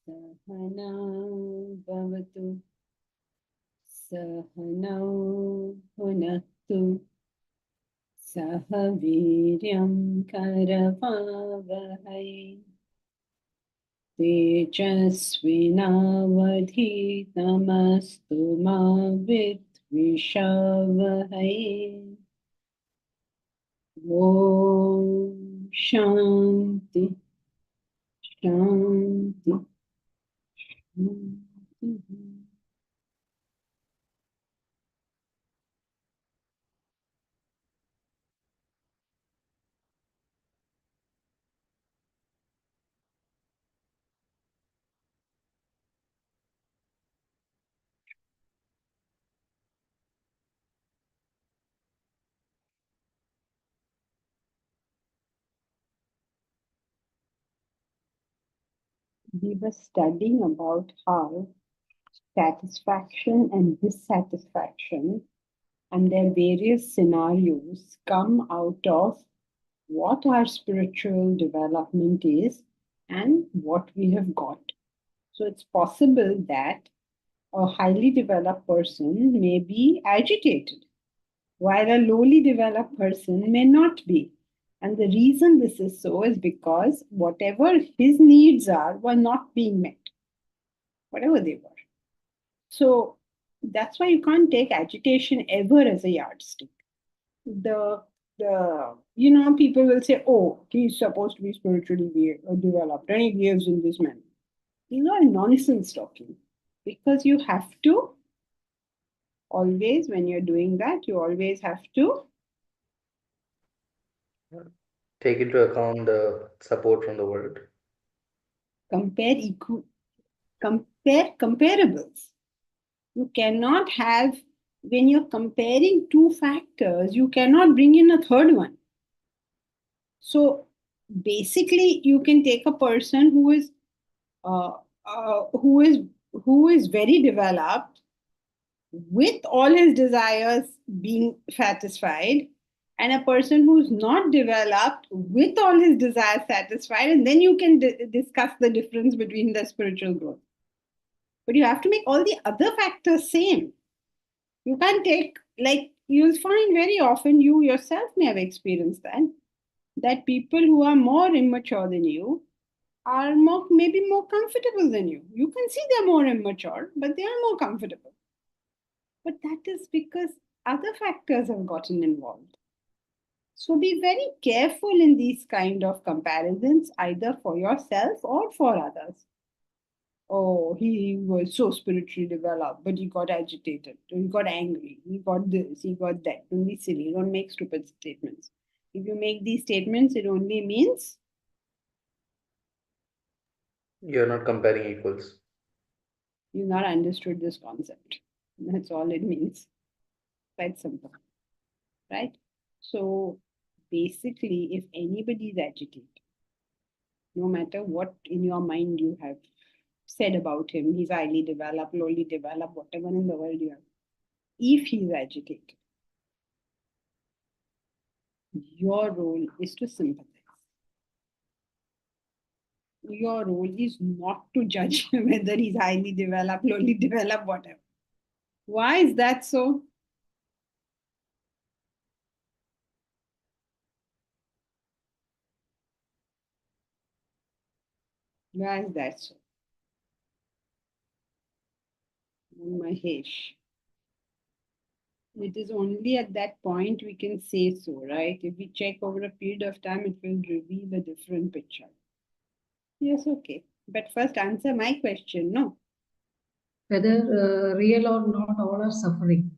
Sahana bhavatu sahanau bhunaktu sah viryam karavavahai tejasvinavadhitamastu ma vidvishavahai. Om Shanti Shanti Shanti. We were studying about how satisfaction and dissatisfaction and their various scenarios come out of what our spiritual development is and what we have got. So it's possible that a highly developed person may be agitated, while a lowly developed person may not be. And the reason this is so is because whatever his needs are were not being met, whatever they were. So that's why you can't take agitation ever as a yardstick. The people will say, "Oh, he's supposed to be spiritually developed, and he behaves in this manner." These are nonsense talking, because you have to always, when you're doing that, you always have to Take into account the support from the world. compare comparables. You cannot have, when you're comparing two factors, you cannot bring in a third one. So basically, you can take a person uh, who is who is very developed, with all his desires being satisfied, and a person who's not developed with all his desires satisfied, and then you can discuss the difference between the spiritual growth. But you have to make all the other factors same. You can't take, like, you'll find very often, you yourself may have experienced that people who are more immature than you are maybe more comfortable than you. You can see they're more immature, but they are more comfortable. But that is because other factors have gotten involved. So be very careful in these kind of comparisons, either for yourself or for others. Oh, he was so spiritually developed, but he got agitated, he got angry, he got this, he got that. Don't be silly, don't make stupid statements. If you make these statements, it only means You're not comparing equals. you've not understood this concept. That's all it means. Quite simple, right? So basically, if anybody is agitated, no matter what in your mind you have said about him, he's highly developed, lowly developed, whatever in the world you have, if he's agitated, your role is to sympathize. Your role is not to judge whether he's highly developed, lowly developed, whatever. Why is that so? Why is that so? Mahesh. It is only at that point we can say so, right? If we check over a period of time, it will reveal a different picture. Yes, okay. But first answer my question, no? Whether real or not, all are suffering.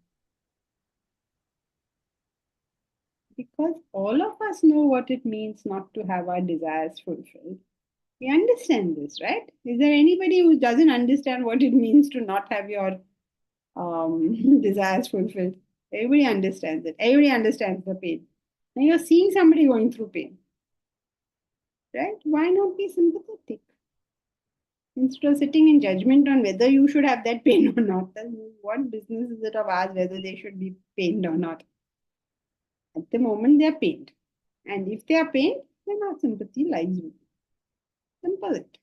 Because all of us know what it means not to have our desires fulfilled. We understand this, right? Is there anybody who doesn't understand what it means to not have your desires fulfilled? Everybody understands it. Everybody understands the pain. Now you're seeing somebody going through pain, right? Why not be sympathetic? Instead of sitting in judgment on whether you should have that pain or not, then what business is it of ours whether they should be pained or not? At the moment, they are pained. And if they are pained, then our sympathy lies with you. Simple it.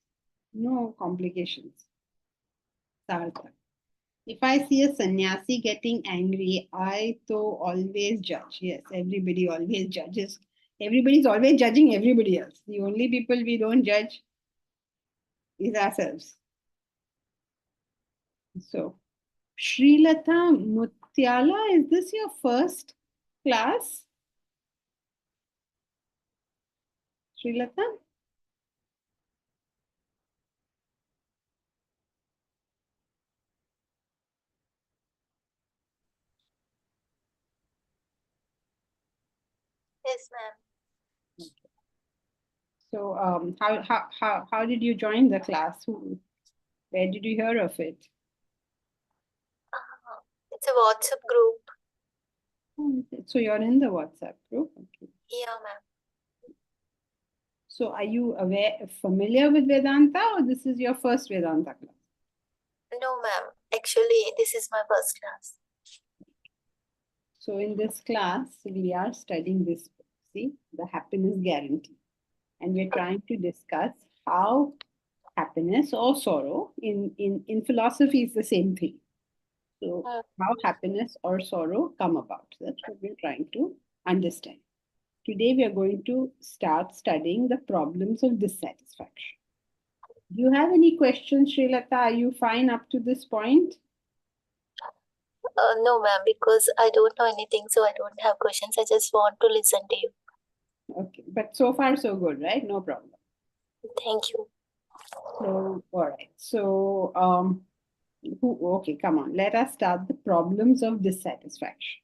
No complications. Sarthak. If I see a sannyasi getting angry, I though always judge. Yes, everybody always judges. Everybody's always judging everybody else. The only people we don't judge is ourselves. So, Srilata Mutyala, is this your first class? Srilata? Yes, ma'am. So, how did you join the class? Where did you hear of it? It's a WhatsApp group. So you're in the WhatsApp group? Okay. Yeah, ma'am. So are you familiar with Vedanta, or this is your first Vedanta class? No, ma'am. Actually, this is my first class. So in this class, we are studying this book, see, the happiness guarantee. And we're trying to discuss how happiness or sorrow, in philosophy is the same thing. So how happiness or sorrow come about. That's what we're trying to understand. Today we are going to start studying the problems of dissatisfaction. Do you have any questions, Srilata? Are you fine up to this point? No, ma'am, because I don't know anything, so I don't have questions. I just want to listen to you. Okay, but so far so good, right? No problem. Thank you. So, all right. So, okay, come on. Let us start the problems of dissatisfaction.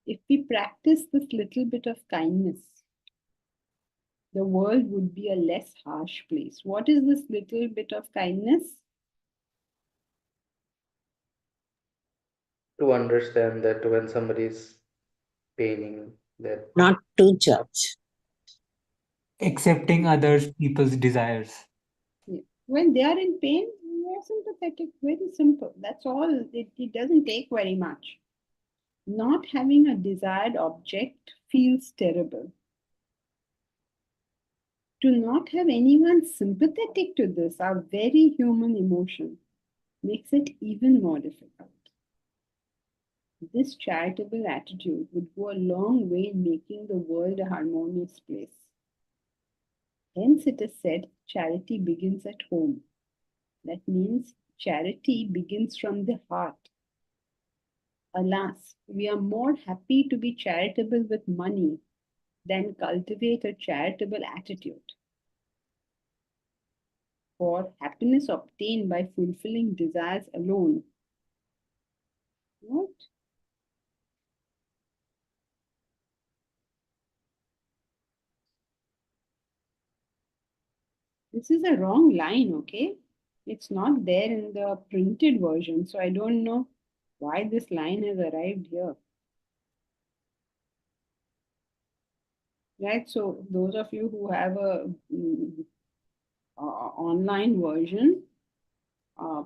If we practice this little bit of kindness, the world would be a less harsh place. What is this little bit of kindness? To understand that when somebody is paining, that Not to judge. Accepting others people's desires. Yeah. When they are in pain, we are sympathetic. Very simple. That's all. It doesn't take very much. Not having a desired object feels terrible. To not have anyone sympathetic to this, our very human emotion, makes it even more difficult. This charitable attitude would go a long way in making the world a harmonious place. Hence, it is said charity begins at home. That means charity begins from the heart. Alas, we are more happy to be charitable with money than cultivate a charitable attitude. For happiness obtained by fulfilling desires alone. What? This is a wrong line, okay? It's not there in the printed version, so I don't know why this line has arrived here. Right, so those of you who have a online version,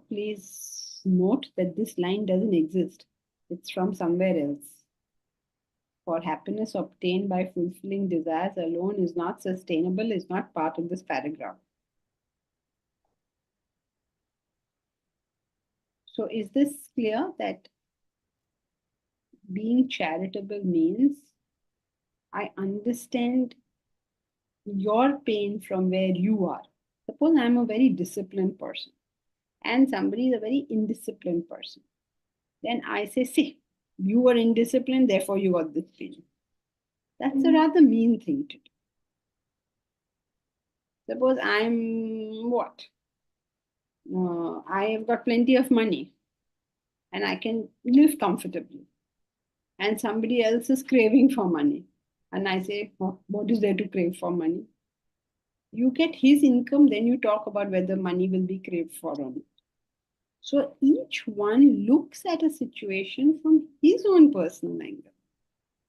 please note that this line doesn't exist. It's from somewhere else. For happiness obtained by fulfilling desires alone is not sustainable, is not part of this paragraph. So is this clear that being charitable means I understand your pain from where you are. Suppose I'm a very disciplined person and somebody is a very indisciplined person. Then I say, see, you were indisciplined, therefore you got this pain. That's a rather mean thing to do. Suppose I'm what? I have got plenty of money and I can live comfortably. And somebody else is craving for money. And I say, oh, what is there to crave for money? You get his income, then you talk about whether money will be craved for or not. So each one looks at a situation from his own personal angle.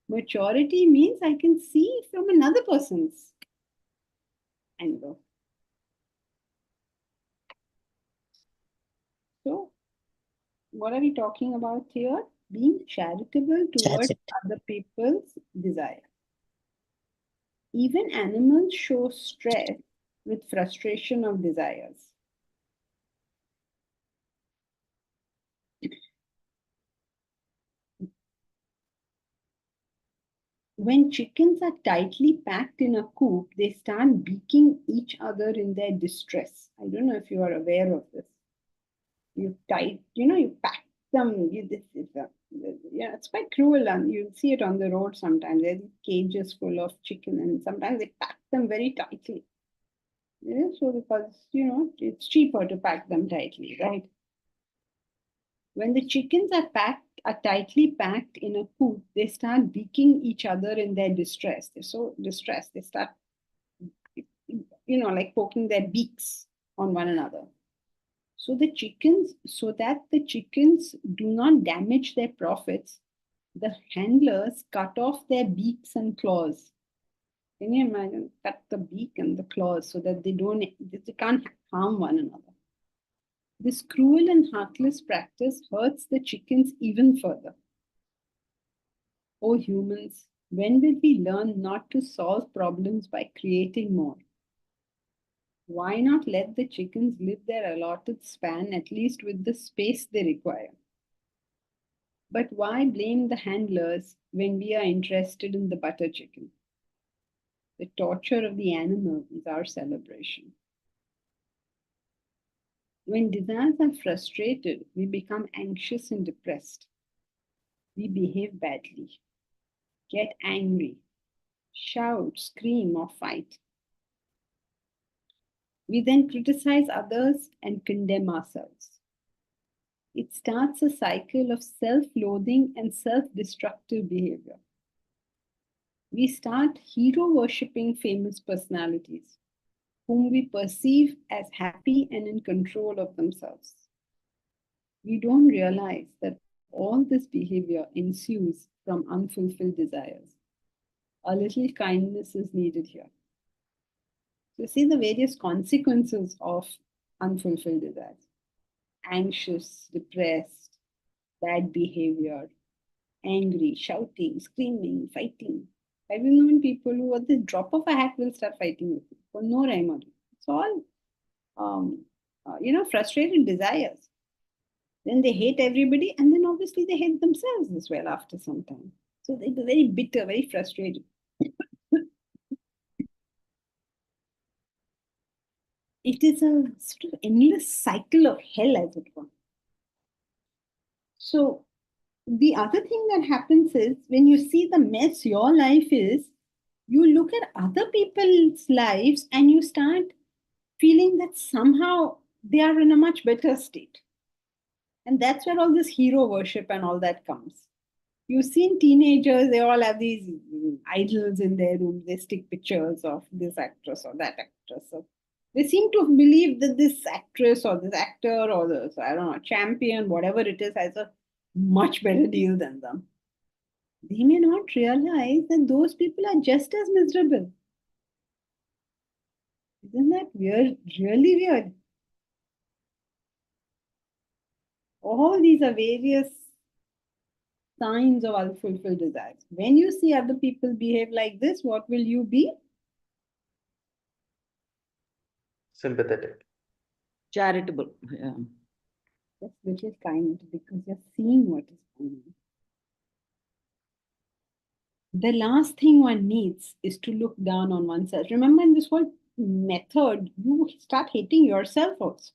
Maturity means I can see from another person's angle. So, what are we talking about here? Being charitable towards other people's desire. Even animals show stress with frustration of desires. When chickens are tightly packed in a coop, they start beaking each other in their distress. I don't know if you are aware of this. You pack them. It's quite cruel, and you see it on the road sometimes. There's cages full of chicken, and sometimes they pack them very tightly. Yeah, so because it's cheaper to pack them tightly, right? When the chickens are tightly packed in a coop, they start beaking each other in their distress. They're so distressed, they start, like poking their beaks on one another. So that the chickens do not damage their profits, the handlers cut off their beaks and claws. Can you imagine? Cut the beak and the claws so that they can't harm one another. This cruel and heartless practice hurts the chickens even further. Oh humans, when will we learn not to solve problems by creating more? Why not let the chickens live their allotted span, at least with the space they require? But why blame the handlers when we are interested in the butter chicken? The torture of the animal is our celebration. When desires are frustrated, we become anxious and depressed. We behave badly, get angry, shout, scream, or fight. We then criticize others and condemn ourselves. It starts a cycle of self-loathing and self-destructive behavior. We start hero-worshipping famous personalities whom we perceive as happy and in control of themselves. We don't realize that all this behavior ensues from unfulfilled desires. A little kindness is needed here. So see the various consequences of unfulfilled desires. Anxious, depressed, bad behavior, angry, shouting, screaming, fighting. Have you known people who at the drop of a hat will start fighting with you for no rhyme or reason? It's all, frustrated desires. Then they hate everybody, and then obviously they hate themselves as well after some time. So they're very bitter, very frustrated. It is a sort of endless cycle of hell, as it were. So the other thing that happens is when you see the mess your life is, you look at other people's lives and you start feeling that somehow they are in a much better state. And that's where all this hero worship and all that comes. You've seen teenagers, they all have these idols in their rooms. They stick pictures of this actress or that actress. So they seem to believe that this actress or this actor or this, I don't know, champion, whatever it is, has a much better deal than them. They may not realize that those people are just as miserable. Isn't that weird? Really weird. All these are various signs of unfulfilled desires. When you see other people behave like this, what will you be? Sympathetic. Charitable. Yeah. Just little kind because you're seeing what is going on. The last thing one needs is to look down on oneself. Remember, in this whole method, you start hating yourself also.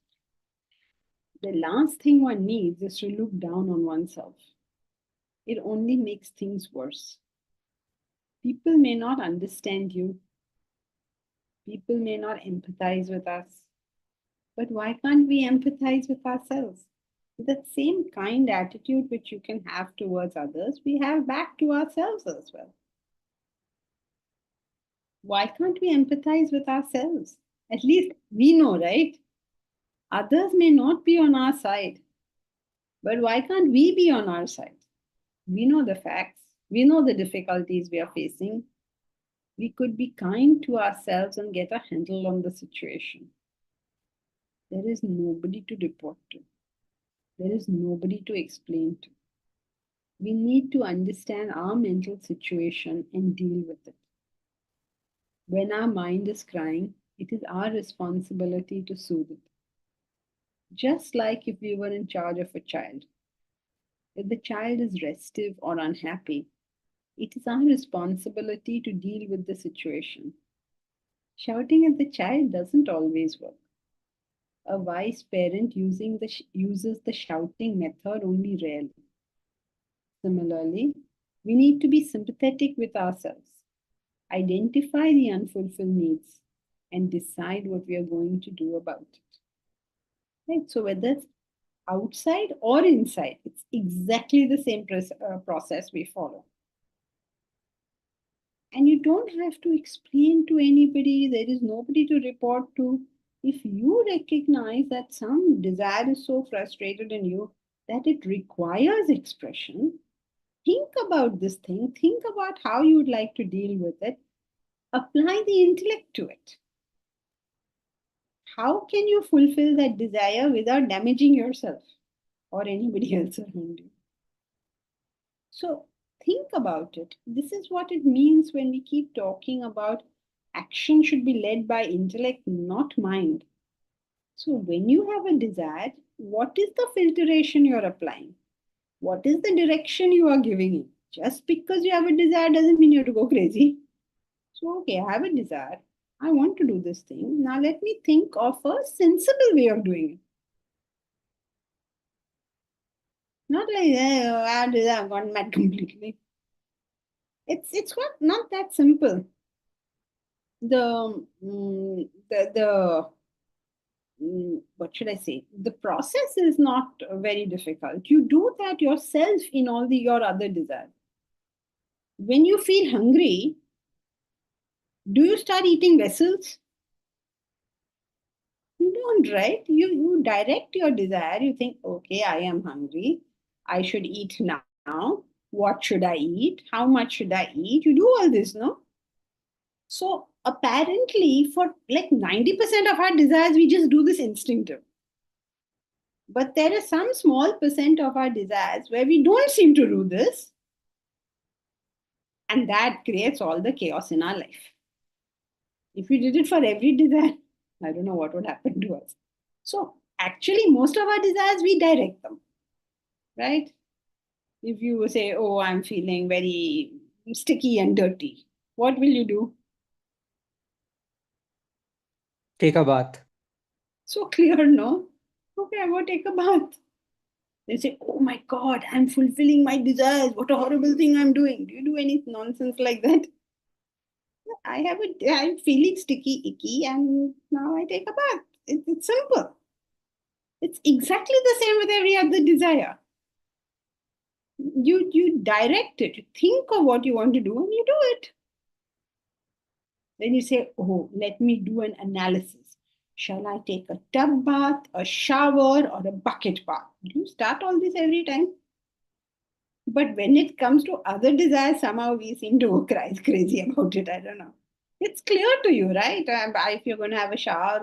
The last thing one needs is to look down on oneself. It only makes things worse. People may not understand you. People may not empathize with us. But why can't we empathize with ourselves? That same kind attitude which you can have towards others, we have back to ourselves as well. Why can't we empathize with ourselves? At least we know, right? Others may not be on our side, but why can't we be on our side? We know the facts, we know the difficulties we are facing. We could be kind to ourselves and get a handle on the situation. There is nobody to report to, there is nobody to explain to. We need to understand our mental situation and deal with it. When our mind is crying, it is our responsibility to soothe it. Just like if we were in charge of a child. If the child is restive or unhappy, it is our responsibility to deal with the situation. Shouting at the child doesn't always work. A wise parent uses the shouting method only rarely. Similarly, we need to be sympathetic with ourselves, identify the unfulfilled needs, and decide what we are going to do about it. Right? So whether it's outside or inside, it's exactly the same process we follow. And you don't have to explain to anybody, there is nobody to report to. If you recognize that some desire is so frustrated in you that it requires expression, think about this thing, think about how you would like to deal with it, apply the intellect to it. How can you fulfill that desire without damaging yourself or anybody else around you? So think about it. This is what it means when we keep talking about action should be led by intellect, not mind. So when you have a desire, what is the filtration you're applying? What is the direction you are giving it? Just because you have a desire doesn't mean you have to go crazy. So, okay, I have a desire. I want to do this thing. Now let me think of a sensible way of doing it. Not like, I have desire, I've gone mad completely. It's not that simple. What should I say? The process is not very difficult. You do that yourself in all your other desires. When you feel hungry, do you start eating vessels? You don't, right? You direct your desire. You think, okay, I am hungry. I should eat now. What should I eat? How much should I eat? You do all this, no? So apparently, for like 90% of our desires, we just do this instinctive. But there are some small percent of our desires where we don't seem to do this. And that creates all the chaos in our life. If we did it for every desire, I don't know what would happen to us. So actually, most of our desires, we direct them, right? If you say, oh, I'm feeling very sticky and dirty, what will you do? Take a bath. So clear, no? Okay, I go take a bath. They say, oh my God, I'm fulfilling my desires. What a horrible thing I'm doing. Do you do any nonsense like that? I'm feeling sticky, icky, and now I take a bath. It's simple. It's exactly the same with every other desire. You direct it, you think of what you want to do, and you do it. Then you say, oh, let me do an analysis. Shall I take a tub bath, a shower, or a bucket bath? You start all this every time. But when it comes to other desires, somehow we seem to go crazy about it. I don't know. It's clear to you, right? If you're going to have a shower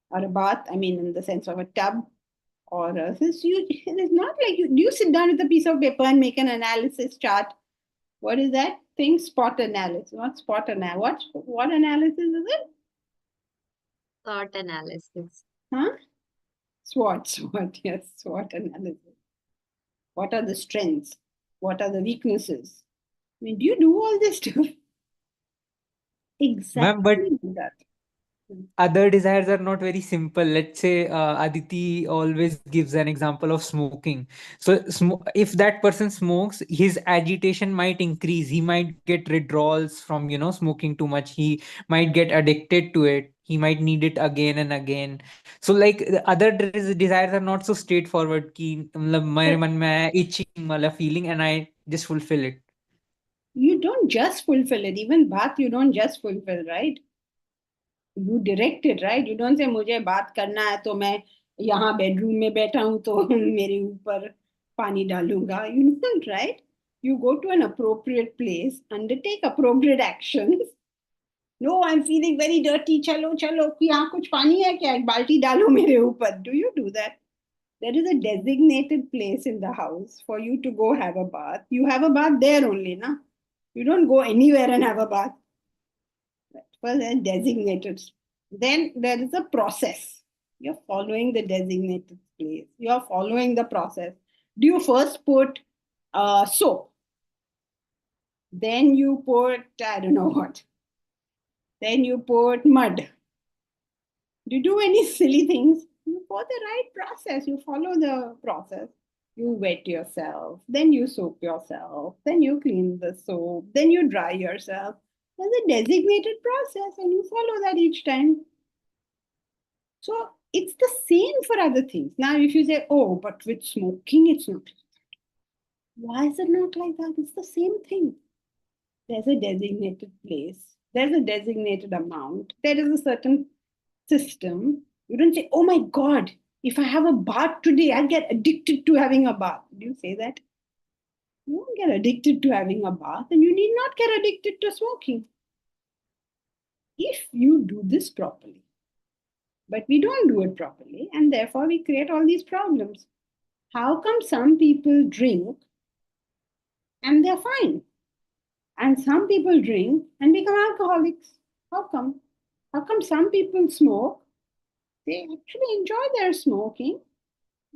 or a bath, I mean, in the sense of a tub, since it's not like do you sit down with a piece of paper and make an analysis chart? What is that thing? Spot analysis. What spot analysis? What analysis is it? Thought analysis. Huh? SWOT, yes, SWOT analysis. What are the strengths? What are the weaknesses? I mean, do you do all this stuff? Ma'am, but Exactly that. other desires are not very simple. Let's say Aditi always gives an example of smoking. So if that person smokes, his agitation might increase. He might get withdrawals from, smoking too much. He might get addicted to it. He might need it again and again. So like the other desires are not so straightforward. कि मतलब मेरे मन में है itching वाला feeling and I just fulfill it. You don't just fulfill it. Even bath, you don't just fulfill, right? You direct it, right? You don't say मुझे बात करना है तो मैं यहाँ बेडरूम में बैठा हूँ तो मेरे ऊपर पानी डालूंगा. You don't, right? You go to an appropriate place, undertake appropriate actions. No, I'm feeling very dirty. चलो चलो यहाँ कुछ पानी है क्या? एक बाल्टी डालो मेरे ऊपर. Do you do that? There is a designated place in the house for you to go have a bath. You have a bath there only, na? You don't go anywhere and have a bath. First, there's designated. Then there is a process. You're following the designated place. You're following the process. Do you first put soap? Then you put, I don't know what. Then you put mud. Do you do any silly things? You follow the right process. You follow the process. You wet yourself, then you soap yourself, then you clean the soap, then you dry yourself. There's a designated process, and you follow that each time. So it's the same for other things. Now, if you say, oh, but with smoking, it's not. Why is it not like that? It's the same thing. There's a designated place, there's a designated amount, there is a certain system. You don't say, oh my God, if I have a bath today, I'll get addicted to having a bath. Do you say that? You won't get addicted to having a bath, and you need not get addicted to smoking. If you do this properly. But we don't do it properly, and therefore we create all these problems. How come some people drink and they're fine? And some people drink and become alcoholics. How come? How come some people smoke? They actually enjoy their smoking,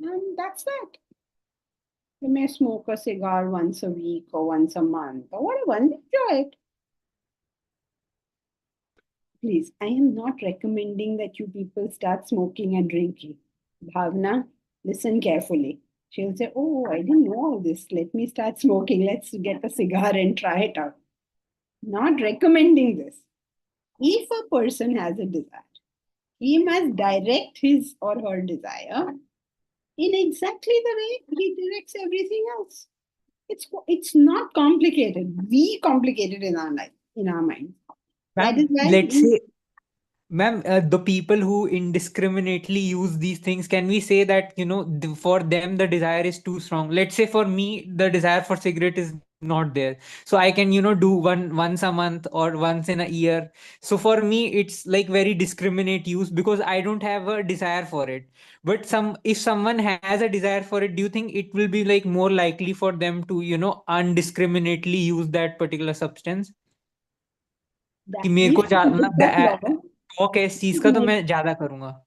and that's that. They may smoke a cigar once a week or once a month or whatever, and enjoy it. Please, I am not recommending that you people start smoking and drinking. Bhavna, listen carefully. She'll say, oh, I didn't know all this. Let me start smoking. Let's get a cigar and try it out. Not recommending this. If a person has a desire, he must direct his or her desire in exactly the way he directs everything else. It's not complicated. We complicate it in our life, in our mind. That is why Let's say, ma'am, the people who indiscriminately use these things, can we say that, for them the desire is too strong? Let's say for me, the desire for cigarette is not there. So I can, do once a month or once in a year. So for me, it's like very discriminate use because I don't have a desire for it. But if someone has a desire for it, do you think it will be like more likely for them to, undiscriminately use that particular substance? that कि मेरे if को you use that law, शौक है इस चीज का तो मैं ज्यादा करूंगा.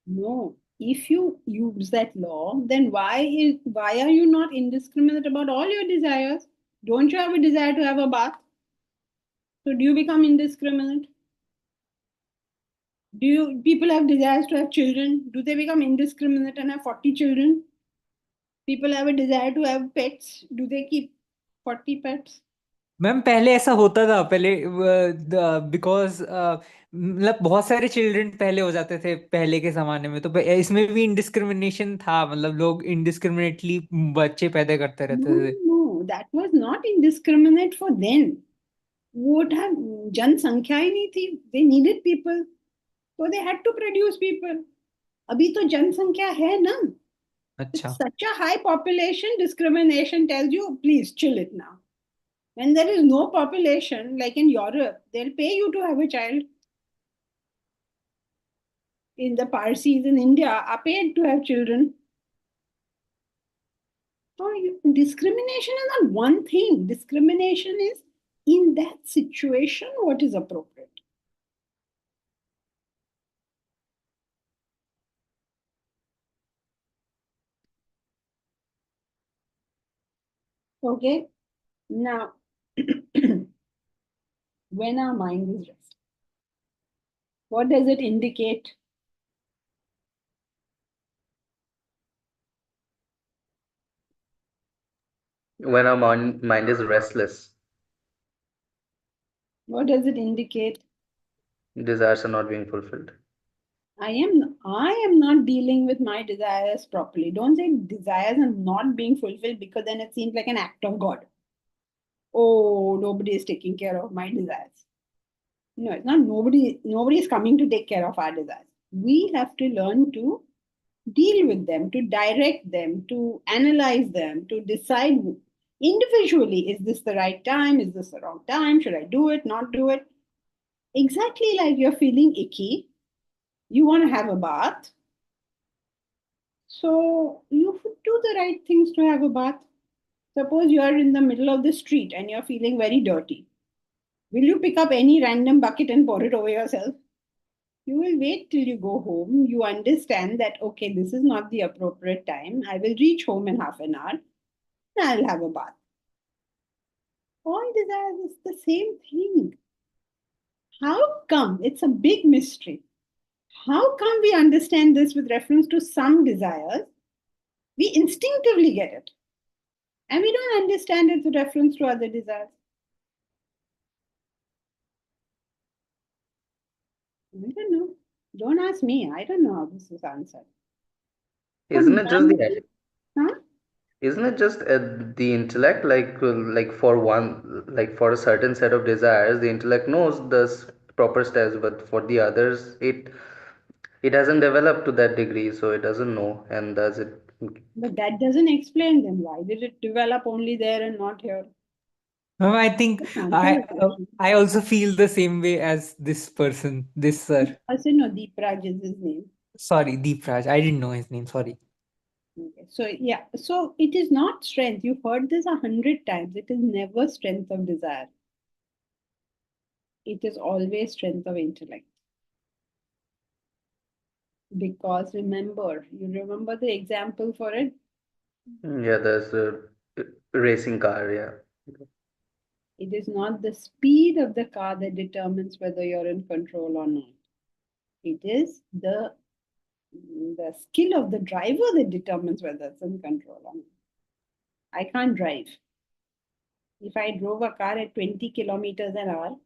no, if you use that law, then why are you not indiscriminate about all your desires? Don't you have a desire to have a bath? So do you become indiscriminate? Do you people have desires to have children? Do they become indiscriminate and have 40 children? People have a desire to have pets. Do they keep 40 pets? Ma'am पहले ऐसा होता था पहले because मतलब बहुत सारे children पहले हो जाते थे पहले के जमाने में तो इसमें भी इंडिस्क्रिमिनेशन था मतलब लोग इंडिस्क्रिमिनेटली बच्चे पैदा करते No, रहते थे. no, that was not indiscriminate for then. Would have जनसंख्या ही नहीं थी. They needed people, so they had to produce people. अभी तो जनसंख्या है ना. It's अच्छा. such a high population. Discrimination tells you, please chill it now. When there is no population, like in Europe, they'll pay you to have a child. In the Parsis in India are paid to have children. So discrimination is not one thing. Discrimination is in that situation what is appropriate. Okay. Now, when our mind is rested, What does it indicate? When our mind is restless, What does it indicate? desires are not being fulfilled. I am not dealing with my desires properly. Don't say desires are not being fulfilled, because then it seems like an act of God. Oh, nobody is taking care of my desires. No, it's not nobody is coming to take care of our desires. We have to learn to deal with them, to direct them, to analyze them, to decide individually, is this the right time? Is this the wrong time? Should I do it, not do it? Exactly like you're feeling icky, you want to have a bath. So you do the right things to have a bath. Suppose you are in the middle of the street and you're feeling very dirty. Will you pick up any random bucket and pour it over yourself? You will wait till you go home. You understand that, okay, this is not the appropriate time. I will reach home in half an hour and I'll have a bath. All desires is the same thing. How come? It's a big mystery. How come we understand this with reference to some desires? We instinctively get it. And we don't understand it with reference to other desires. I don't know. Don't ask me. I don't know how this is answered. For Isn't it just one, huh? isn't it just the intellect, like for one, like for a certain set of desires, the intellect knows the proper steps, but for the others, it hasn't developed to that degree, so it doesn't know, and does it. But that doesn't explain them. Why did it develop only there and not here? No, I think Answer the question. I also feel the same way as this person, this sir. Also, no, Deepraj is his name. Sorry, Deep Raj. I didn't know his name. Sorry. Okay. So, yeah. So, it is not strength. You've heard this 100 times. It is never strength of desire. It is always strength of intellect. Because remember, you remember the example for it? Yeah, there's a racing car, yeah. It is not the speed of the car that determines whether you're in control or not. It is the skill of the driver that determines whether it's in control or not. I can't drive. If I drove a car at 20 kilometers an hour,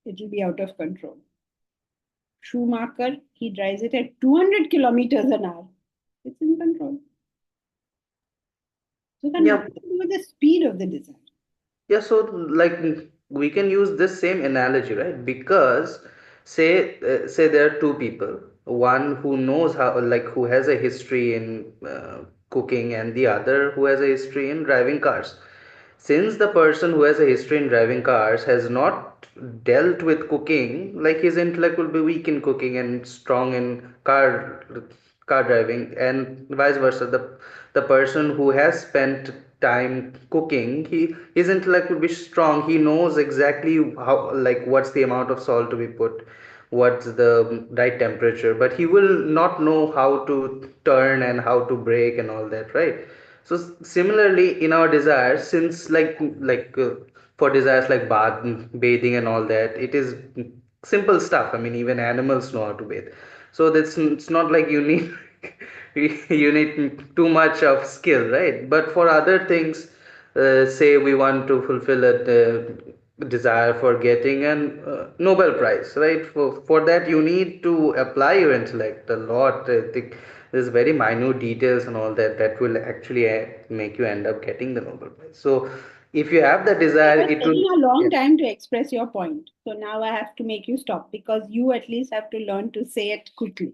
it will be out of control. Schumacher, he drives it at 200 kilometers an hour. It's in control. So it has Yeah. nothing to do with the speed of the desire. Yeah, so like we can use this same analogy, right? Because say there are two people, one who knows how, like who has a history in cooking, and the other who has a history in driving cars. Since the person who has a history in driving cars has not dealt with cooking, like his intellect will be weak in cooking and strong in car driving, and vice versa. The person who has spent time cooking, his intellect will be strong. He knows exactly how, like what's the amount of salt to be put, what's the right temperature, but he will not know how to turn and how to brake and all that, right? So similarly in our desires, since for desires like bathing and all that, it is simple stuff. I mean, even animals know how to bathe. So that's, it's not like you need you need too much of skill, right? But for other things, say we want to fulfill a desire for getting an Nobel Prize, right? For that you need to apply your intellect a lot. I think there's very minute details and all that will actually make you end up getting the Nobel Prize. So if you have the desire, It was it will. taking a long Yeah. time to express your point. So now I have to make you stop, because you at least have to learn to say it quickly.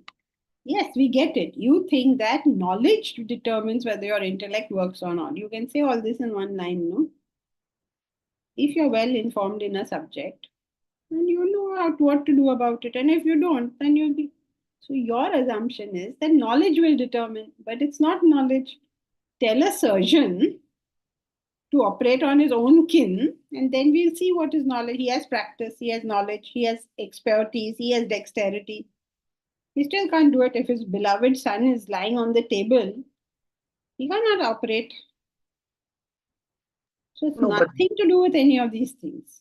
Yes, we get it. You think that knowledge determines whether your intellect works or not. You can say all this in one line, no? If you're well informed in a subject, and you know what to do about it. And if you don't, then you'll be. So your assumption is that knowledge will determine, but it's not knowledge. Tell a surgeon to operate on his own kin, and then we'll see what is knowledge. He has practice, he has knowledge, he has expertise, he has dexterity. He still can't do it if his beloved son is lying on the table. He cannot operate. So it's No, but nothing to do with any of these things.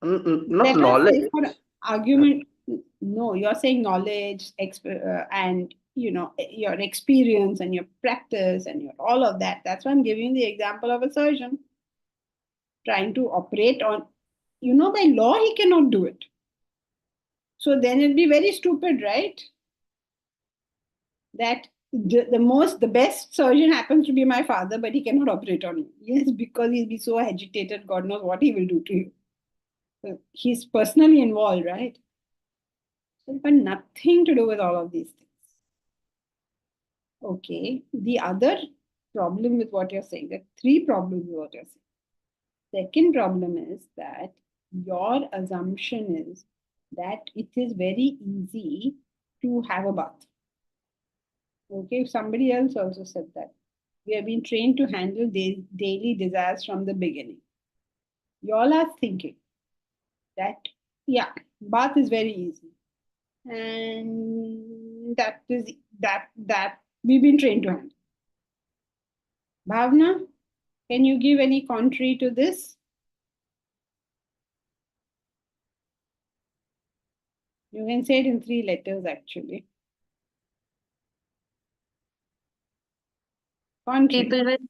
not Let us knowledge. say argument. No, you're saying knowledge, and your experience and your practice and your all of that. That's why I'm giving the example of a surgeon trying to operate on, by law he cannot do it. So then it'd be very stupid, right? That the best surgeon happens to be my father, but he cannot operate on me. Yes, because he'll be so agitated, God knows what he will do to you. So he's personally involved, right? So, but nothing to do with all of these things. Okay. The other problem with what you're saying, there are three problems with what you're saying. Second problem is that your assumption is that it is very easy to have a bath. Okay, somebody else also said that. We have been trained to handle daily desires from the beginning. You all are thinking that, yeah, bath is very easy. And that we've been trained to handle. Bhavna, can you give any contrary to this? You can say it in 3 letters actually. Contrary. People with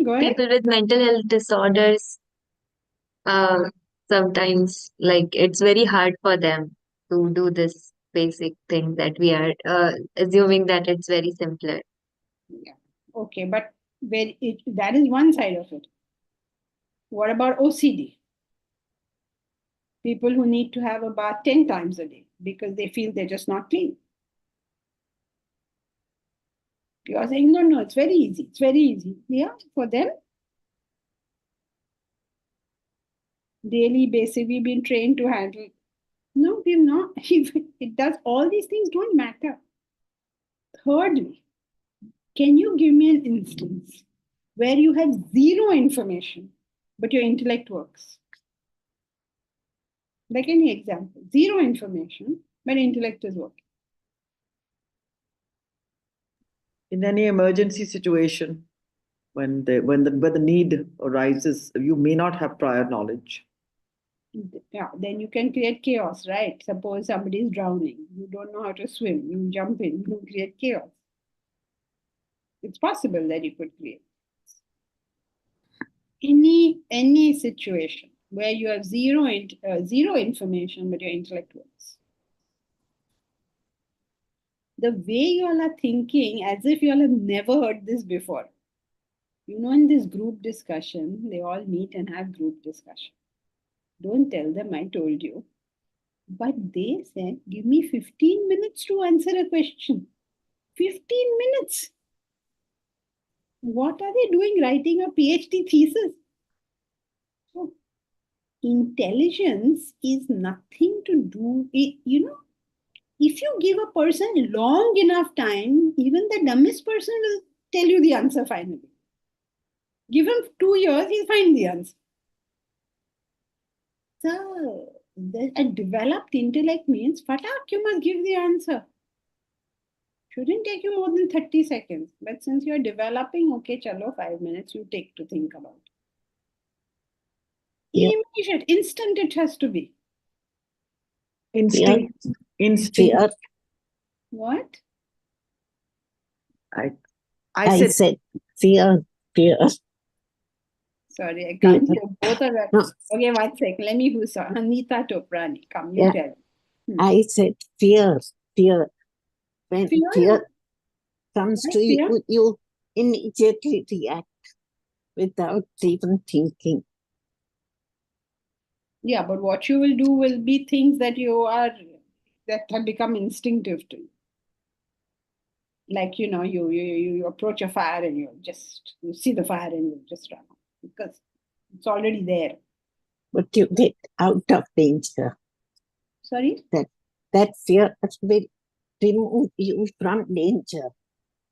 Go ahead. people with mental health disorders, sometimes like it's very hard for them to do this basic thing that we are assuming that it's very simpler. Yeah. Okay, but that is one side of it. What about OCD? People who need to have a bath 10 times a day because they feel they're just not clean. You are saying, no, it's very easy. It's very easy. Yeah, for them. Daily basis, we've been trained to handle. No, we've not. It does. All these things don't matter. Thirdly, can you give me an instance where you have zero information, but your intellect works? Like any example, zero information, but intellect is working. In any emergency situation, when the need arises, you may not have prior knowledge. Yeah, then you can create chaos, right? Suppose somebody is drowning, you don't know how to swim, you jump in, you create chaos. It's possible that you could create any situation where you have zero information, but your intellect works. The way you all are thinking, as if you all have never heard this before. In this group discussion, they all meet and have group discussion. Don't tell them I told you. But they said, give me 15 minutes to answer a question. 15 minutes. What are they doing? Writing a PhD thesis? So, intelligence is nothing to do, if you give a person long enough time, even the dumbest person will tell you the answer finally. Give him 2 years, he'll find the answer. So, a developed intellect means, fatak, you must give the answer. Shouldn't take you more than 30 seconds. But since you're developing, okay, chalo, 5 minutes you take to think about. Yeah. Immediate, instant it has to be. Instinct. Fear. What? I said fear. Sorry, I can't hear both of them. No. Okay, 1 second. Let me who's Anita Toprani. Come, you Yeah. tell. I said fear. When Fear? fear comes Why to fear? you, you immediately react without even thinking. Yeah, but what you will do will be things that have become instinctive to you. Like, you approach a fire and you see the fire and you just run off because it's already there. But you get out of danger. Sorry? That fear will remove you from danger.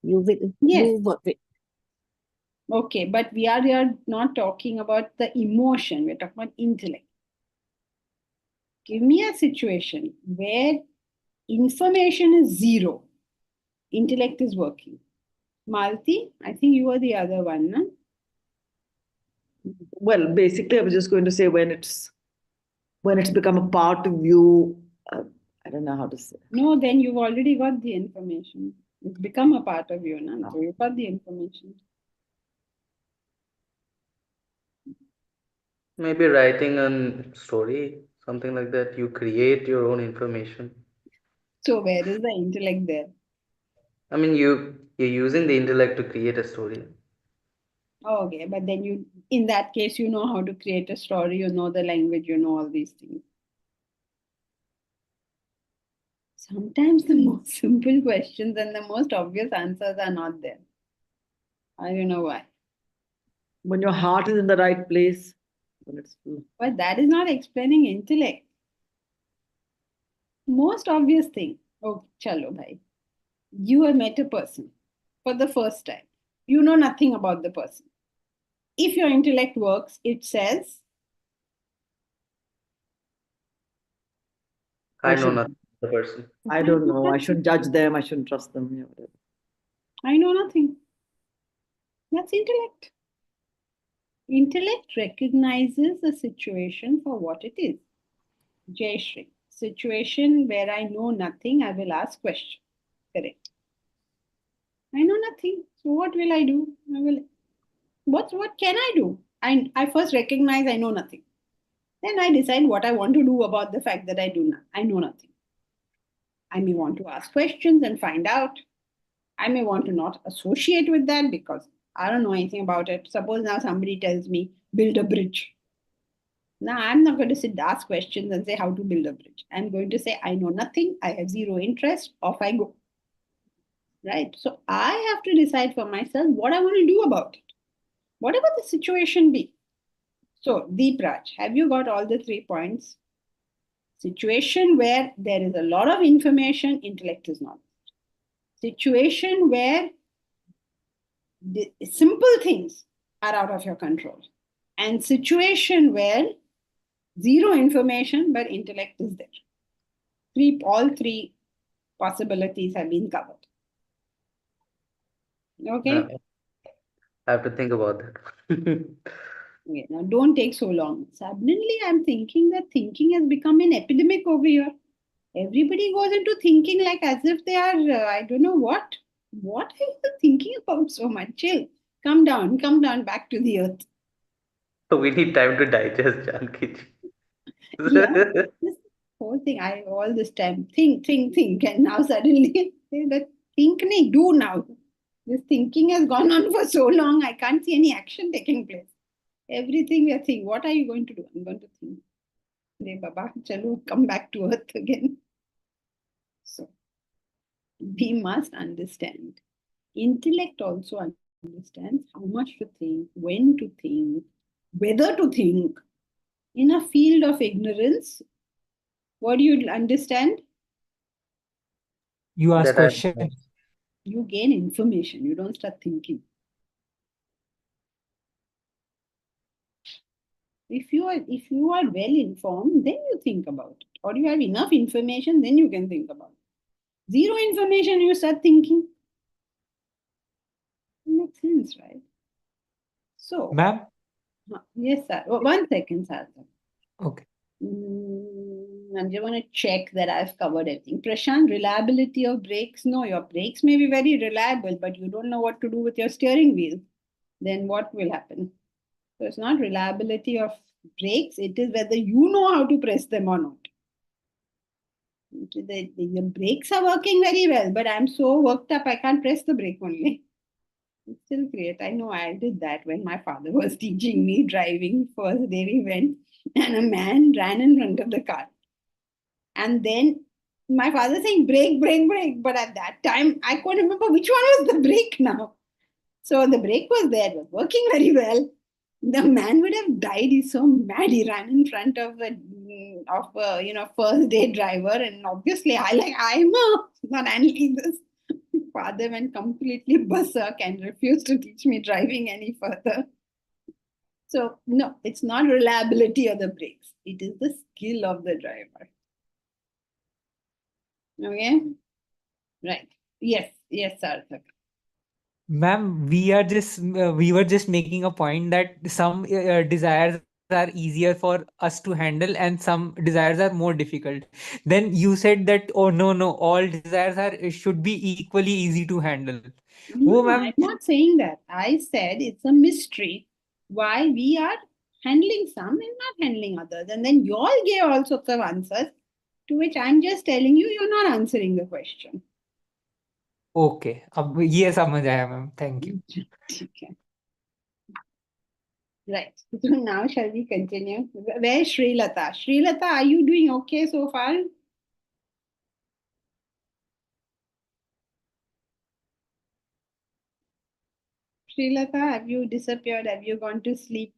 You will Yes. move away. Okay, but we are not talking about the emotion. We're talking about intellect. Give me a situation where information is zero, intellect is working. Malti, I think you are the other one, no? Well, basically, I was just going to say when it's when it's become a part of you. I don't know how to say. No, then you've already got the information. It's become a part of you, no? So you've got the information. Maybe writing a story, something like that. You create your own information. So where is the intellect there? I mean, you're using the intellect to create a story. Okay, but then you, in that case, you know how to create a story, you know the language, you know all these things. Sometimes the most simple questions and the most obvious answers are not there. I don't know why. When your heart is in the right place, when it's But that is not explaining intellect. Most obvious thing. Oh, chalo bhai. You have met a person for the first time. You know nothing about the person. If your intellect works, it says, I know nothing of the person. I don't know. I shouldn't judge them. I shouldn't trust them. Yeah, whatever. I know nothing. That's intellect. Intellect recognizes a situation for what it is. Jay Shri. Situation where I know nothing, I will ask question. Correct. I know nothing. So what will I do? I will. What can I do? I first recognize I know nothing. Then I decide what I want to do about the fact that I know nothing. I may want to ask questions and find out. I may want to not associate with that because I don't know anything about it. Suppose now somebody tells me, build a bridge. Now I'm not going to sit ask questions and say how to build a bridge. I'm going to say, I know nothing, I have zero interest, off I go. Right? So I have to decide for myself what I want to do about it. Whatever the situation be. So, Deep Raj, have you got all the 3 points? Situation where there is a lot of information, intellect is not. Situation where the simple things are out of your control. And situation where zero information but intellect is there. All three possibilities have been covered. Okay? I have to think about that. Okay, now don't take so long. Suddenly I'm thinking that thinking has become an epidemic over here. Everybody goes into thinking like as if they are, I don't know what. What are you thinking about so much? Chill. Come down back to the earth. We need time to digest, Janki. Yeah, this whole thing, I all this time think, and now suddenly the think nahi, do now. This thinking has gone on for so long, I can't see any action taking place. Everything we are thinking, what are you going to do? I'm going to think. Hey, Baba, chalo, come back to earth again. So we must understand. Intellect also understands how much to think, when to think, whether to think. In a field of ignorance, what do you understand? You ask That I questions. You gain information, you don't start thinking. If you are well informed, then you think about it. Or you have enough information, then you can think about it. Zero information, you start thinking. It makes sense, right? So, Ma'am? yes, sir. 1 second, sir. Okay. I just want to check that I've covered everything. Prashant, reliability of brakes? No, your brakes may be very reliable, but you don't know what to do with your steering wheel. Then what will happen? So it's not reliability of brakes, it is whether you know how to press them or not. The brakes are working very well, but I'm so worked up, I can't press the brake only. It's still great. I know I did that when my father was teaching me driving. First day we went, and a man ran in front of the car. And then my father saying, brake, brake, brake. But at that time, I couldn't remember which one was the brake now. So the brake was there, was working very well. The man would have died. He's so mad. He ran in front of a first day driver, and obviously I'm not handling this. Father went completely berserk and refused to teach me driving any further. So no, it's not reliability of the brakes. It is the skill of the driver. Okay, right? Yes, Sarthak. Ma'am, we were just making a point that some desires are easier for us to handle and some desires are more difficult. Then you said that, oh no, all desires are should be equally easy to handle. Oh, No, ma'am. I'm not saying that. I said it's a mystery why we are handling some and not handling others. And then you all gave all sorts of answers, to which I'm just telling you, you're not answering the question. Okay, अब ये समझ आया ma'am, thank you. Okay. Right. So now shall we continue? Where's Srilata? Srilata, are you doing okay so far? Srilata, have you disappeared? Have you gone to sleep?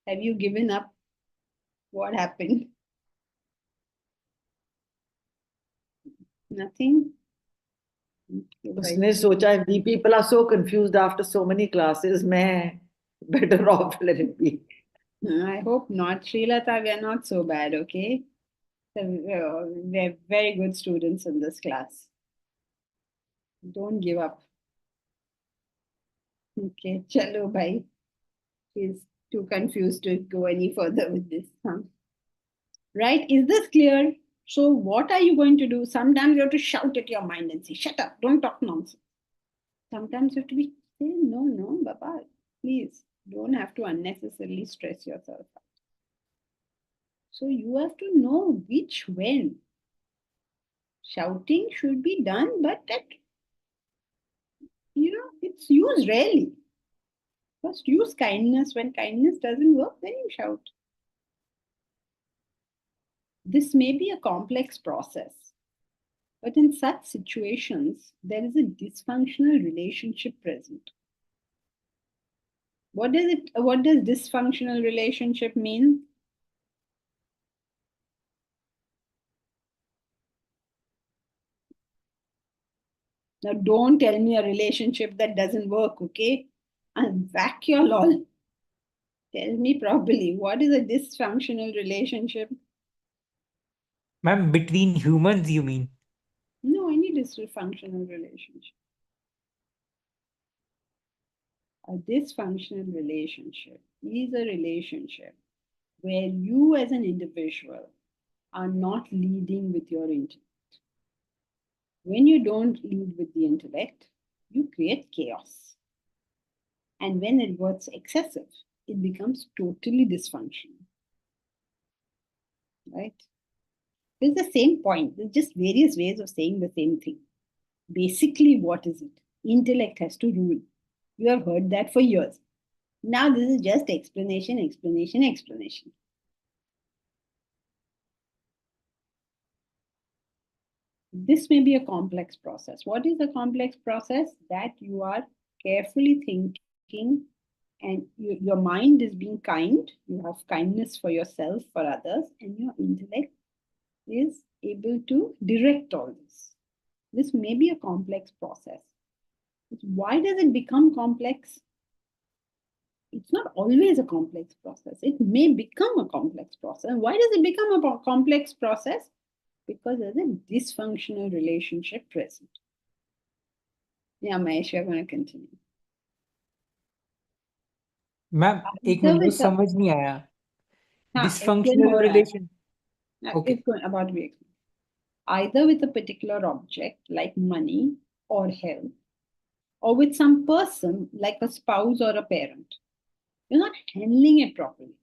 Have you given up? What happened? Nothing? Okay, उसने bye. सोचा if the people are so confused after so many classes, मैं better off let it be. I hope not. Srilata, we are not so bad, okay? So, we're very good students in this class. Don't give up. Okay, chalo bhai. She's too confused to go any further with this. Huh? Right? Is this clear? So, what are you going to do? Sometimes you have to shout at your mind and say, shut up, don't talk nonsense. Sometimes you have to be say, no, Baba, please don't have to unnecessarily stress yourself out. So, you have to know which when. Shouting should be done, but it's used rarely. First, use kindness. When kindness doesn't work, then you shout. This may be a complex process, but in such situations, there is a dysfunctional relationship present. What does dysfunctional relationship mean? Now, don't tell me a relationship that doesn't work, okay? I'll whack your lol. Tell me properly, what is a dysfunctional relationship? Ma'am, between humans, you mean? No, any dysfunctional relationship. A dysfunctional relationship is a relationship where you as an individual are not leading with your intellect. When you don't lead with the intellect, you create chaos. And when it gets excessive, it becomes totally dysfunctional. Right? It's the same point. There's just various ways of saying the same thing. Basically, what is it? Intellect has to rule. You have heard that for years. Now, this is just explanation. This may be a complex process. What is a complex process? That you are carefully thinking and your mind is being kind. You have kindness for yourself, for others, and your intellect is able to direct all this. This may be a complex process. Why does it become complex? It's not always a complex process. It may become a complex process. Why does it become a complex process? Because there's a dysfunctional relationship present. Yeah, Mahesh, you're going to continue. Ma'am एक minute, वो समझ नहीं आया. Dysfunctional relation. Okay. It's about to be explained. Either with a particular object like money or health, or with some person like a spouse or a parent. You're not handling it properly.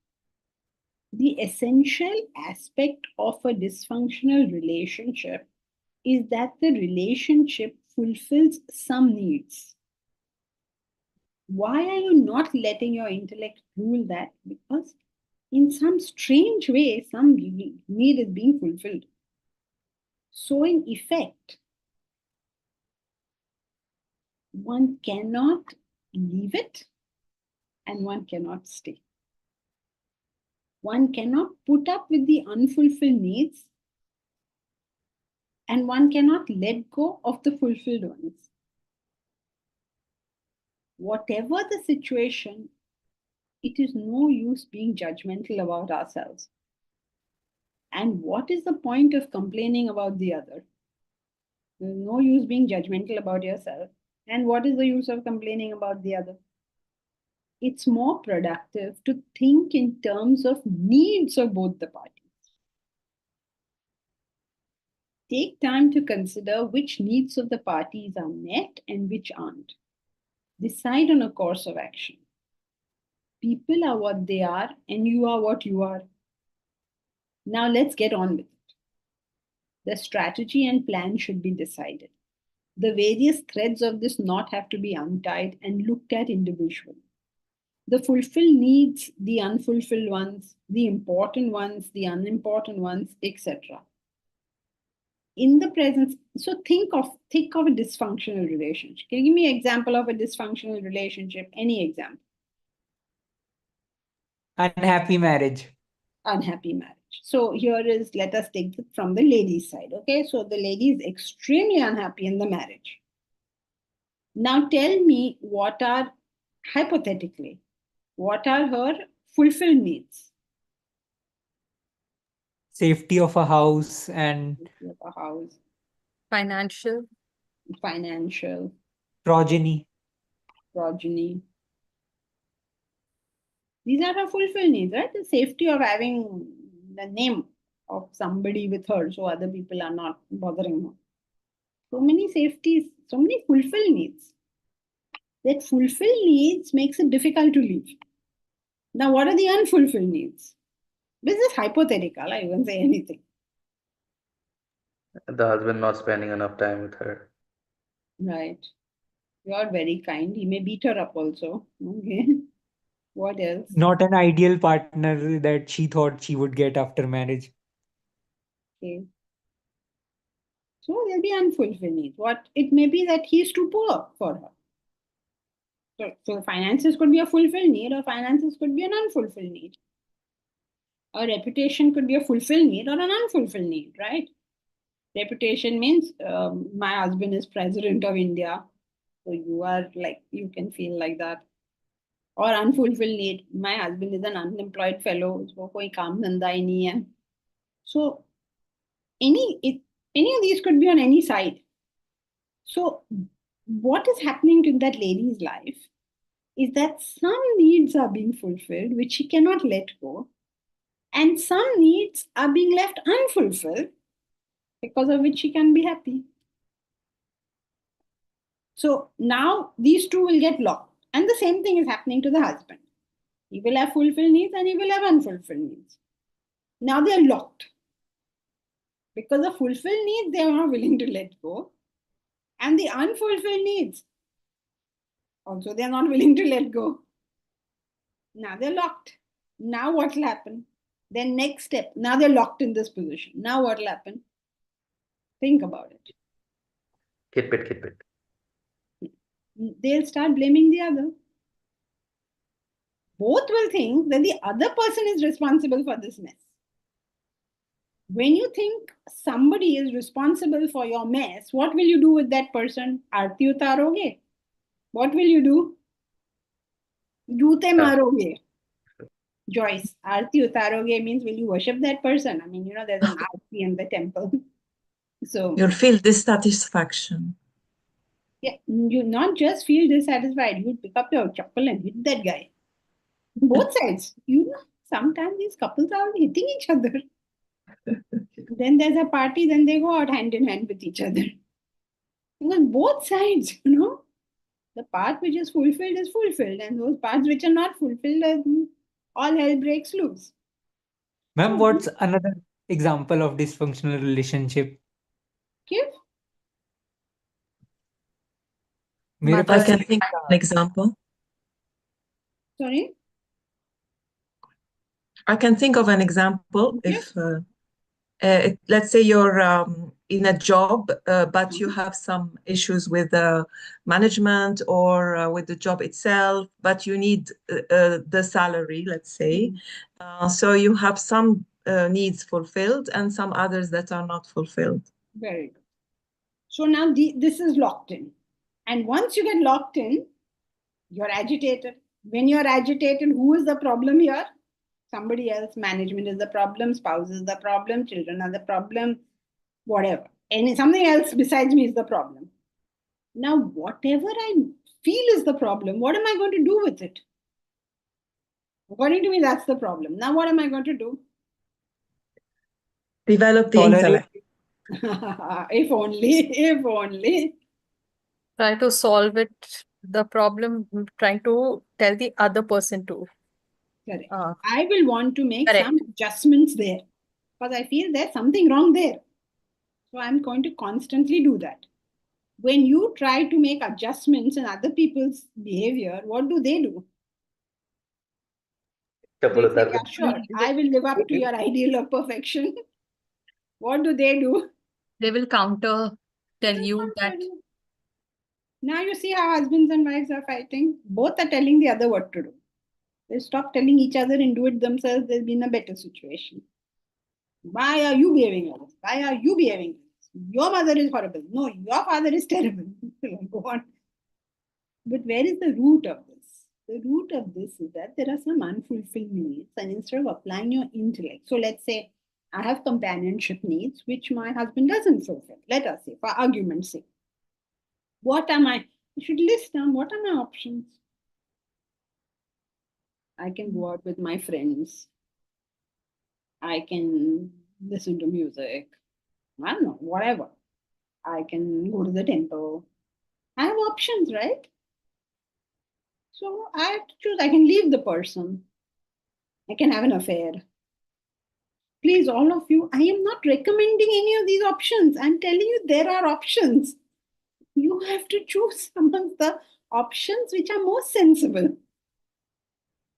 The essential aspect of a dysfunctional relationship is that the relationship fulfills some needs. Why are you not letting your intellect rule that? Because in some strange way, some need is being fulfilled. So, in effect, one cannot leave it and one cannot stay. One cannot put up with the unfulfilled needs and one cannot let go of the fulfilled ones. Whatever the situation, it is no use being judgmental about ourselves. And what is the point of complaining about the other? There's no use being judgmental about yourself. And what is the use of complaining about the other? it's more productive to think in terms of needs of both the parties. Take time to consider which needs of the parties are met and which aren't. Decide on a course of action. People are what they are, and you are what you are. Now let's get on with it. The strategy and plan should be decided. The various threads of this knot have to be untied and looked at individually. The fulfilled needs, the unfulfilled ones, the important ones, the unimportant ones, etc. In the presence, so think of a dysfunctional relationship. Can you give me an example of a dysfunctional relationship? Any example? Unhappy marriage. Unhappy marriage. So here is, let us take it from the lady's side. Okay, so the lady is extremely unhappy in the marriage. Now tell me, hypothetically, what are her fulfilled needs? Safety of a house and A house, Financial. progeny. These are her fulfilled needs, right? The safety of having the name of somebody with her so other people are not bothering her. So many safeties, so many fulfilled needs. That fulfilled needs makes it difficult to leave. Now, what are the unfulfilled needs? This is hypothetical. I won't say anything. The husband not spending enough time with her. Right. You are very kind. He may beat her up also. Okay. What else? Not an ideal partner that she thought she would get after marriage. Okay. So there'll be unfulfilled needs. What it may be that he's too poor for her. So finances could be a fulfilled need, or finances could be an unfulfilled need. A reputation could be a fulfilled need or an unfulfilled need, right? Reputation means my husband is president of India. So you are like, you can feel like that. Or unfulfilled need, my husband is an unemployed fellow, so koi kaam dhanda hi nahi hai. So any of these could be on any side. So what is happening to that lady's life is that some needs are being fulfilled, which she cannot let go, and some needs are being left unfulfilled, because of which she can be happy. So now these two will get locked. And the same thing is happening to the husband. He will have fulfilled needs and he will have unfulfilled needs. Now they are locked. Because the fulfilled needs, they are not willing to let go. And the unfulfilled needs, also they are not willing to let go. Now they're locked. Now what will happen? Then next step, now they're locked in this position. Now what will happen? Think about it. Khitpit. They'll start blaming the other. Both will think that the other person is responsible for this mess. When you think somebody is responsible for your mess, what will you do with that person? Aarti utaroge. What will you do? Joote maroge. Joyce, Aarti utaroge means will you worship that person? I mean, there's an Aarti in the temple. So you'll feel dissatisfaction. Yeah, you not just feel dissatisfied, you pick up your chappal and hit that guy. Both sides. Sometimes these couples are hitting each other. Then there's a party, then they go out hand in hand with each other. Because both sides, the part which is fulfilled, and those parts which are not fulfilled, all hell breaks loose. Ma'am, what's another example of dysfunctional relationship? Give. I can think of an example. Sorry? I can think of an example. If let's say you're in a job, but you have some issues with the management or with the job itself, but you need the salary, let's say. So you have some needs fulfilled and some others that are not fulfilled. Very good. So now this is locked in. And once you get locked in, you're agitated. When you're agitated, who is the problem here? Somebody else. Management is the problem, spouse is the problem, children are the problem, whatever. And something else besides me is the problem. Now, whatever I feel is the problem, what am I going to do with it? According to me, that's the problem. Now, what am I going to do? Develop the Tolerate. intellect. If only, if only. Try to solve it, the problem, trying to tell the other person to. Correct. Uh, I will want to make Correct. some adjustments there because I feel there's something wrong there. So I'm going to constantly do that. When you try to make adjustments in other people's behavior, what do? They say, yeah, sure, I will live up to your ideal of perfection. What do? They will counter tell you that Now you see how husbands and wives are fighting. Both are telling the other what to do. They stop telling each other and do it themselves. There's been a better situation. Why are you behaving like this? Why are you behaving like this? Your mother is horrible. No, your father is terrible. Go on. But where is the root of this? The root of this is that there are some unfulfilled needs, and instead of applying your intellect, so let's say I have companionship needs which my husband doesn't fulfill. Let us say, for argument's sake, what am I? I should list down what are my options. I can go out with my friends. I can listen to music. I don't know, whatever. I can go to the temple. I have options, right? So I have to choose. I can leave the person. I can have an affair. Please, all of you, I am not recommending any of these options. I'm telling you there are options. You have to choose amongst the options which are most sensible.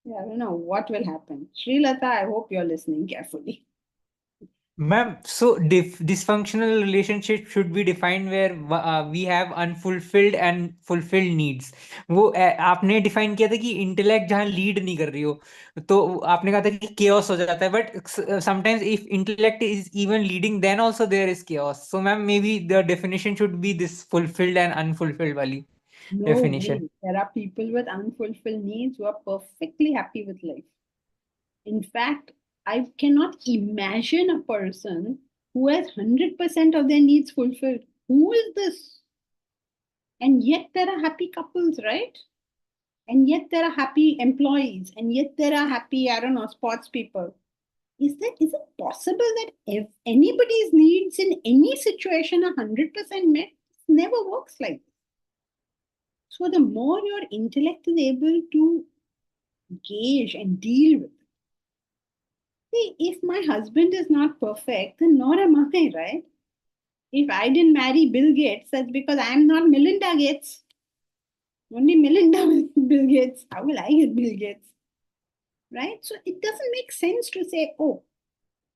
Yeah, I don't know what will happen. Srilata, I hope you're listening carefully. Ma'am, so dysfunctional relationship should be defined where we have unfulfilled and fulfilled needs. वो आपने define किया था कि intellect जहाँ lead नहीं कर रही हो तो आपने कहा था कि chaos हो जाता है but sometimes if intellect is even leading then also there is chaos. So ma'am, maybe the definition should be this fulfilled and unfulfilled wali No definition. way. There are people with unfulfilled needs who are perfectly happy with life. In fact, I cannot imagine a person who has 100% of their needs fulfilled. Who is this? And yet there are happy couples, right? And yet there are happy employees, and yet there are happy, I don't know, sports people. Is it possible that if anybody's needs in any situation are 100% met? It never works like this. So the more your intellect is able to gauge and deal with it. See, if my husband is not perfect, then nor am I, right? If I didn't marry Bill Gates, that's because I'm not Melinda Gates. Only Melinda Bill Gates. How will I get Bill Gates? Right? So it doesn't make sense to say, oh,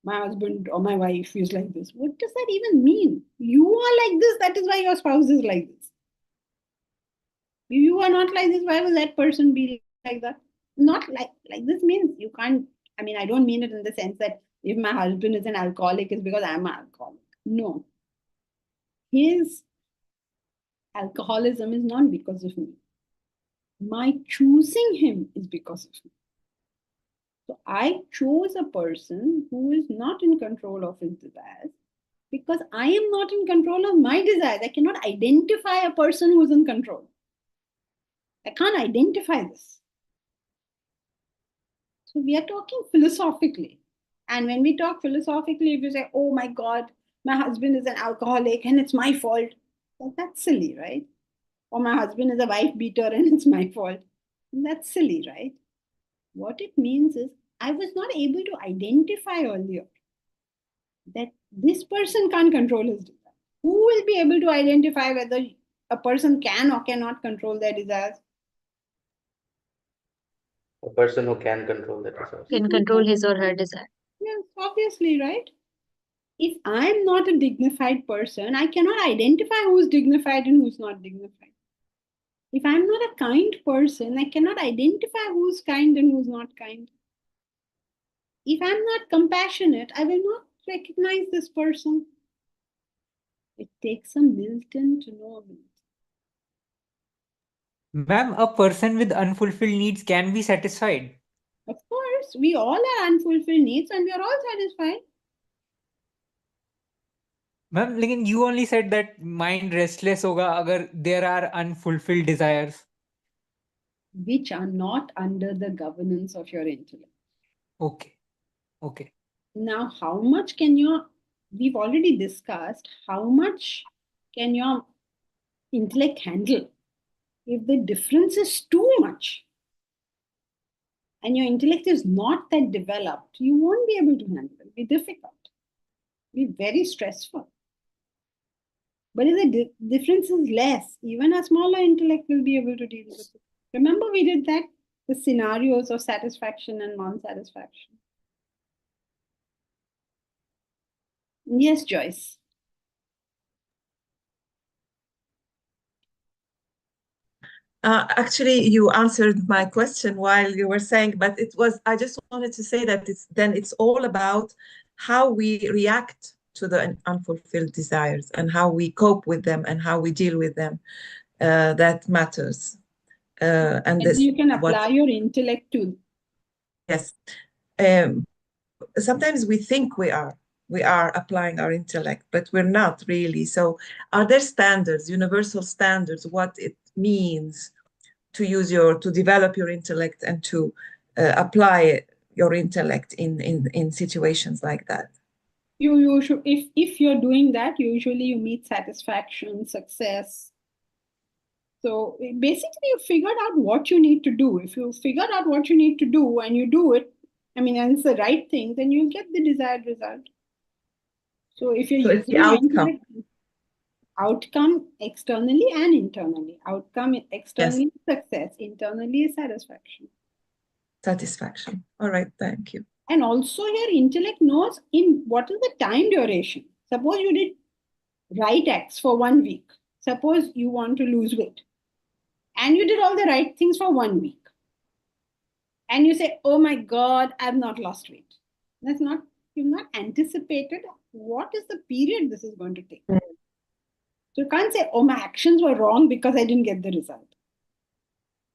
my husband or my wife is like this. What does that even mean? You are like this, that is why your spouse is like this. If you are not like this, why will that person be like that? Not like this means you can't. I mean, I don't mean it in the sense that if my husband is an alcoholic, it's because I'm an alcoholic. No. His alcoholism is not because of me. My choosing him is because of me. So I chose a person who is not in control of his desires because I am not in control of my desires. I cannot identify a person who is in control. I can't identify this. So we are talking philosophically. And when we talk philosophically, if you say, oh my God, my husband is an alcoholic and it's my fault, well, that's silly, right? Or my husband is a wife beater and it's my fault. That's silly, right? What it means is I was not able to identify earlier that this person can't control his desires. Who will be able to identify whether a person can or cannot control their desires? A person who can control that resource. Can control his or her desire. Yes, obviously, right? If I'm not a dignified person, I cannot identify who's dignified and who's not dignified. If I'm not a kind person, I cannot identify who's kind and who's not kind. If I'm not compassionate, I will not recognize this person. It takes a Milton to know a Milton. Ma'am, a person with unfulfilled needs can be satisfied. Of course, we all have unfulfilled needs and we are all satisfied. Ma'am, लेकिन you only said that mind restless होगा अगर there are unfulfilled desires. which are not under the governance of your intellect. Okay. Okay. Now, how much can we've already discussed how much can your intellect handle? If the difference is too much and your intellect is not that developed, you won't be able to handle it. It'll be difficult. It'll be very stressful. But if the difference is less, even a smaller intellect will be able to deal with it. Remember we did that? The scenarios of satisfaction and non-satisfaction. Yes, Joyce. Actually, you answered my question while you were saying, but I just wanted to say that it's all about how we react to the unfulfilled desires and how we cope with them and how we deal with them. That matters. And this you can apply your intellect to. Yes. Sometimes we think we are applying our intellect, but we're not really. So are there standards, universal standards, what it means to develop your intellect and to apply your intellect in situations like that? You should, if you're doing that, usually you meet satisfaction, success. So basically you figured out what you need to do. If you figured out what you need to do and you do it, and it's the right thing, then you'll get the desired result. So if you're it's the outcome. Outcome externally and internally. Outcome externally is success, internally is satisfaction. Satisfaction. All right, thank you. And also your intellect knows in what is the time duration. Suppose you did right acts for 1 week. Suppose you want to lose weight. And you did all the right things for 1 week. And you say, oh my God, I've not lost weight. You've not anticipated what is the period this is going to take. So you can't say, oh, my actions were wrong because I didn't get the result.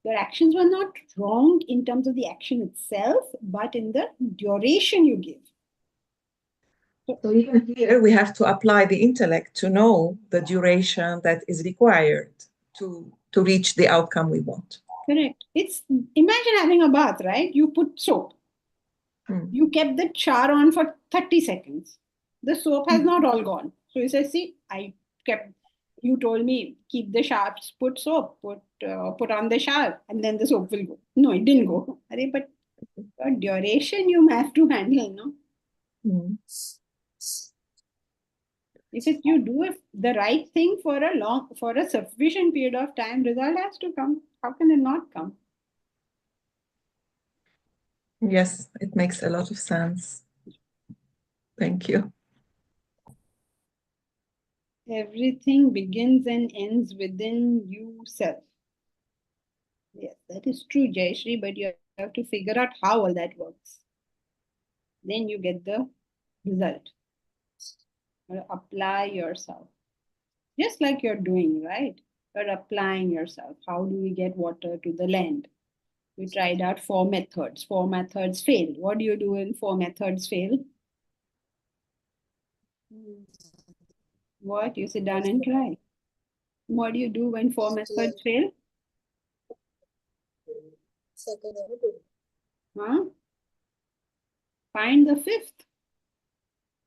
Your actions were not wrong in terms of the action itself, but in the duration you give. So even here we have to apply the intellect to know the duration that is required to reach the outcome we want. Correct. Imagine having a bath, right? You put soap. You kept the shower on for 30 seconds. The soap has not all gone. So you say, see, you told me keep the showers, put soap, put on the shower, and then the soap will go. No, it didn't go. But the duration you have to handle, no? If you do the right thing for a sufficient period of time, result has to come. How can it not come? Yes, it makes a lot of sense. Thank you. Everything begins and ends within yourself. Yes, that is true, Jayashree, but you have to figure out how all that works. Then you get the result. Apply yourself. Just like you're doing, right? You're applying yourself. How do we get water to the land? We tried out 4 methods. 4 methods failed. What do you do when 4 methods fail? What? You sit down and cry. What do you do when 4 methods fail? Huh? Find the 5th.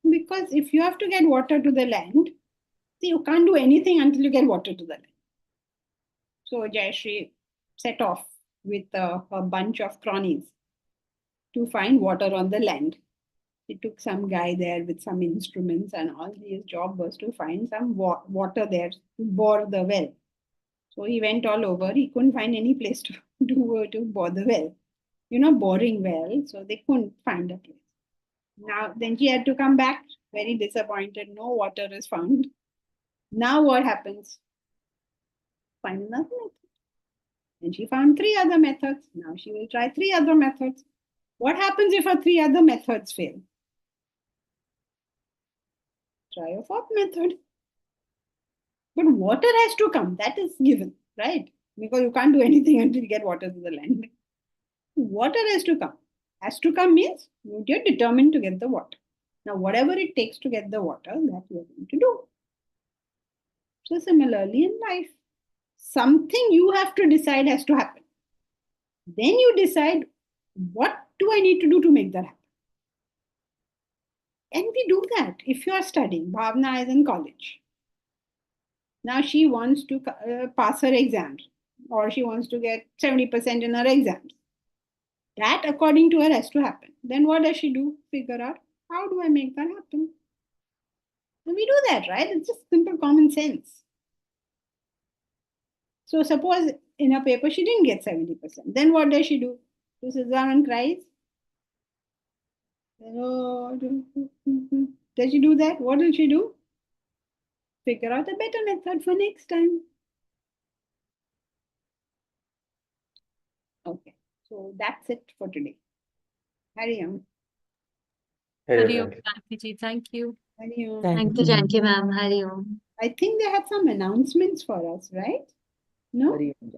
Because if you have to get water to the land, see, you can't do anything until you get water to the land. So Jayashree set off with a bunch of cronies to find water on the land. He took some guy there with some instruments and all. His job was to find some water there to bore the well. So he went all over. He couldn't find any place to bore the well. Boring well. So they couldn't find a place. Now, then she had to come back, very disappointed. No water is found. Now what happens? Find another method. And she found 3 other methods. Now she will try 3 other methods. What happens if her 3 other methods fail? Try a 4th method. But water has to come. That is given, right? Because you can't do anything until you get water to the land. Water has to come. Has to come means you're determined to get the water. Now, whatever it takes to get the water, that you're going to do. So similarly in life, something you have to decide has to happen. Then you decide, what do I need to do to make that happen? And we do that if you are studying. Bhavna is in college. Now she wants to pass her exams, or she wants to get 70% in her exams. That, according to her, has to happen. Then what does she do? Figure out, how do I make that happen? And we do that, right? It's just simple common sense. So suppose in her paper she didn't get 70%. Then what does she do? She sits down and cries. Does she do that? What will she do? Figure out a better method for next time. Okay, so that's it for today. Hari Om. Hari Om, Janki ji. Thank you. Hari Om. Thank you, Janki ma'am. Hari Om. I think they had some announcements for us, right? No? Hari Om.